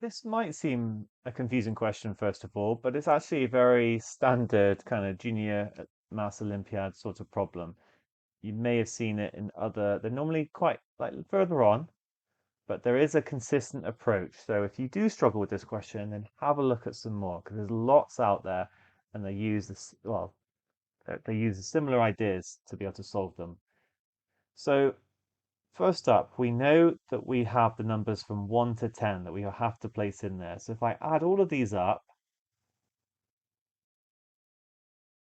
This might seem a confusing question, first of all, but it's actually a very standard kind of junior maths Olympiad sort of problem. You may have seen it in they're normally quite like further on, but there is a consistent approach. So if you do struggle with this question, then have a look at some more because there's lots out there and they use they use similar ideas to be able to solve them. So first up, we know that we have the numbers from 1 to 10 that we have to place in there. So if I add all of these up,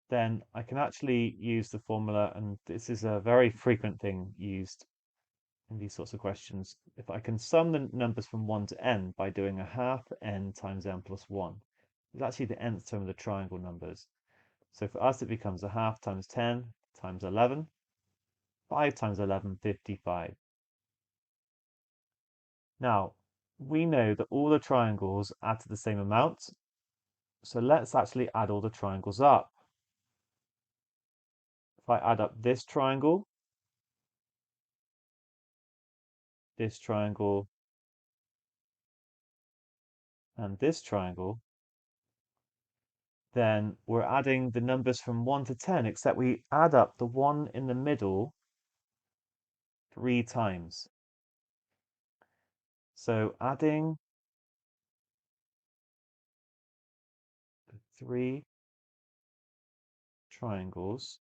then I can actually use the formula, and this is a very frequent thing used in these sorts of questions. If I can sum the numbers from 1 to n by doing a half n times n plus 1, it's actually the nth term of the triangle numbers. So for us, it becomes a half times 10 times 11, 5 times 11, 55. Now, we know that all the triangles add to the same amount, so let's actually add all the triangles up. If I add up this triangle, and this triangle, then we're adding the numbers from 1 to 10, except we add up the one in the middle 3 times. So adding the 3 triangles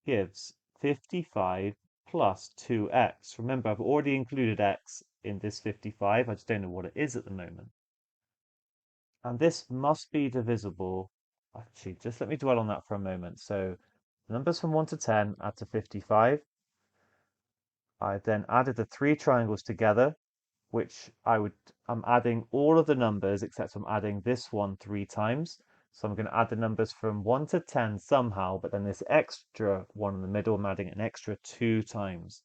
gives 55 plus 2x. Remember, I've already included x in this 55. I just don't know what it is at the moment. And this must be divisible. Actually, just let me dwell on that for a moment. So the numbers from 1 to 10 add to 55. I then added the 3 triangles together, which I'm adding all of the numbers except I'm adding this one 3 times. So I'm going to add the numbers from 1 to 10 somehow, but then this extra one in the middle, I'm adding an extra 2 times.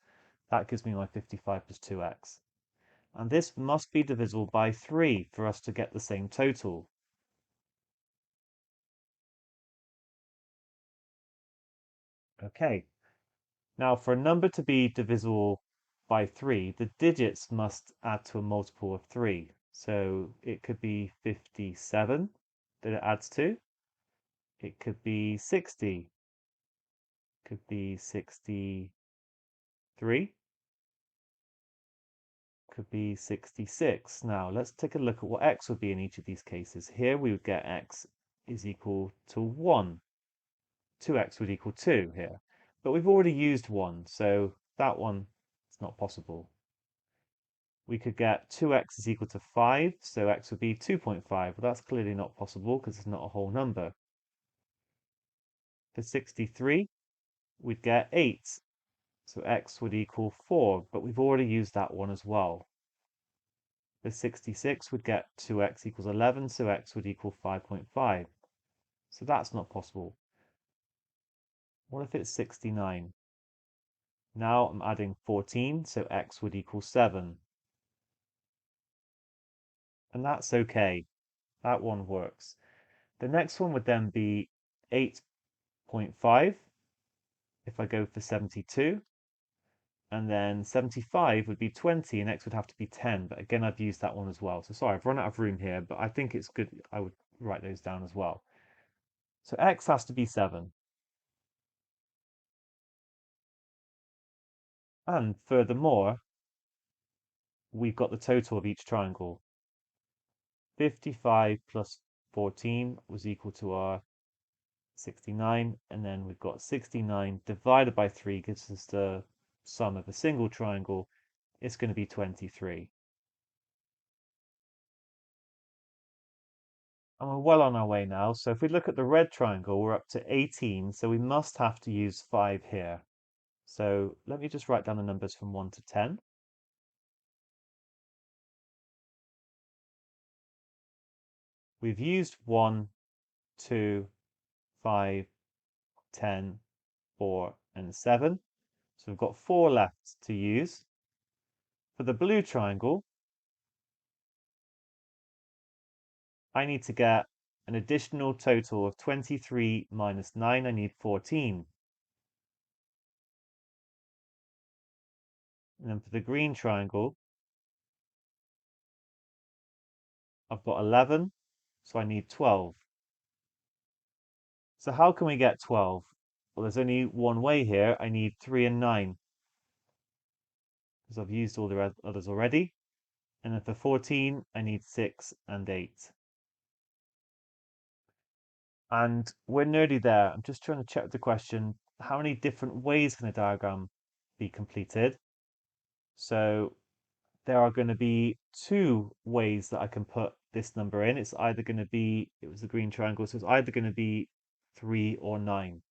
That gives me my 55 plus 2x. And this must be divisible by 3 for us to get the same total. Okay, now for a number to be divisible by 3, the digits must add to a multiple of 3. So it could be 57 that it adds to. It could be 60. Could be 63. Could be 66. Now let's take a look at what x would be in each of these cases. Here we would get x is equal to 1. 2x would equal 2 here. But we've already used 1, so that one is not possible. We could get 2x is equal to 5, so x would be 2.5. Well, that's clearly not possible because it's not a whole number. For 63, we'd get 8, so x would equal 4, but we've already used that one as well. For 66, we'd get 2x equals 11, so x would equal 5.5. So that's not possible. What if it's 69? Now I'm adding 14, so x would equal 7. And that's okay. That one works. The next one would then be 8.5 if I go for 72. And then 75 would be 20 and x would have to be 10. But again, I've used that one as well. So sorry, I've run out of room here, but I think it's good. I would write those down as well. So x has to be 7. And furthermore, we've got the total of each triangle. 55 plus 14 was equal to our 69. And then we've got 69 divided by 3 gives us the sum of a single triangle. It's going to be 23. And we're well on our way now. So if we look at the red triangle, we're up to 18. So we must have to use 5 here. So let me just write down the numbers from 1 to 10. We've used 1, 2, 5, 10, 4, and 7. So we've got 4 left to use. For the blue triangle, I need to get an additional total of 23 minus 9. I need 14. And then for the green triangle, I've got 11, so I need 12. So how can we get 12? Well, there's only one way here. I need 3 and 9, because I've used all the others already. And then for 14, I need 6 and 8. And we're nearly there. I'm just trying to check the question. How many different ways can a diagram be completed? So there are going to be two ways that I can put this number in. It's either going to be, it was the green triangle, so it's either going to be 3 or 9.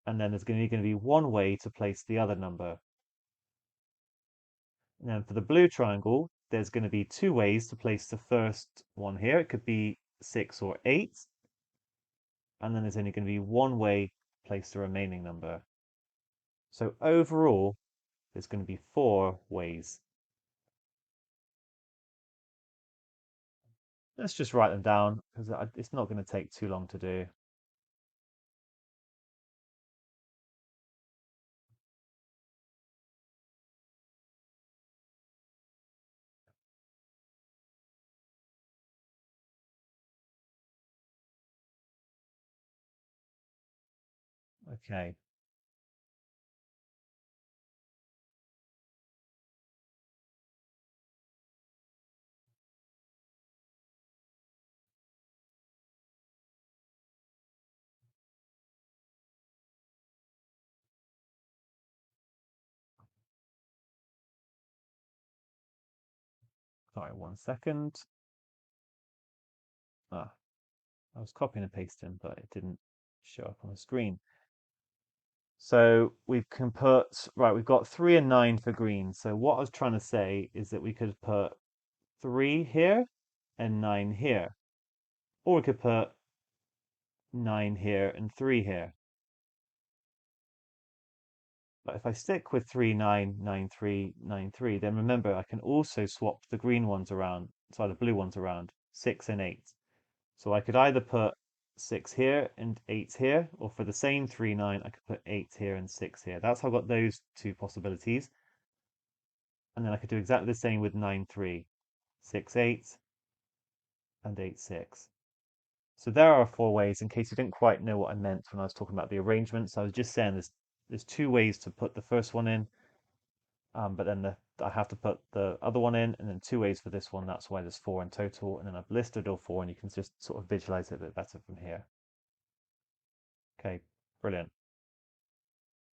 And then there's going to be one way to place the other number. And then for the blue triangle, there's going to be two ways to place the first one here. It could be 6 or 8. And then there's only going to be one way to place the remaining number. So overall, there's going to be 4 ways. Let's just write them down because it's not going to take too long to do. Okay. Sorry, 1 second. Ah, I was copying and pasting, but it didn't show up on the screen. So we can put, right, we've got 3 and 9 for green. So what I was trying to say is that we could put 3 here and 9 here. Or we could put 9 here and 3 here. But if I stick with 3, 9, 9, 3, 9, 3, then remember I can also swap the green ones around, sorry, the blue ones around, 6 and 8. So I could either put 6 here and 8 here, or for the same 3, 9, I could put 8 here and 6 here. That's how I got those two possibilities. And then I could do exactly the same with 9, 3, 6, 8, and 8, 6. So there are 4 ways, in case you didn't quite know what I meant when I was talking about the arrangements. I was just saying there's 2 ways to put the first one in, but then I have to put the other one in, and then 2 ways for this one. That's why there's 4 in total. And then I've listed all 4, and you can just sort of visualize it a bit better from here. Okay, brilliant.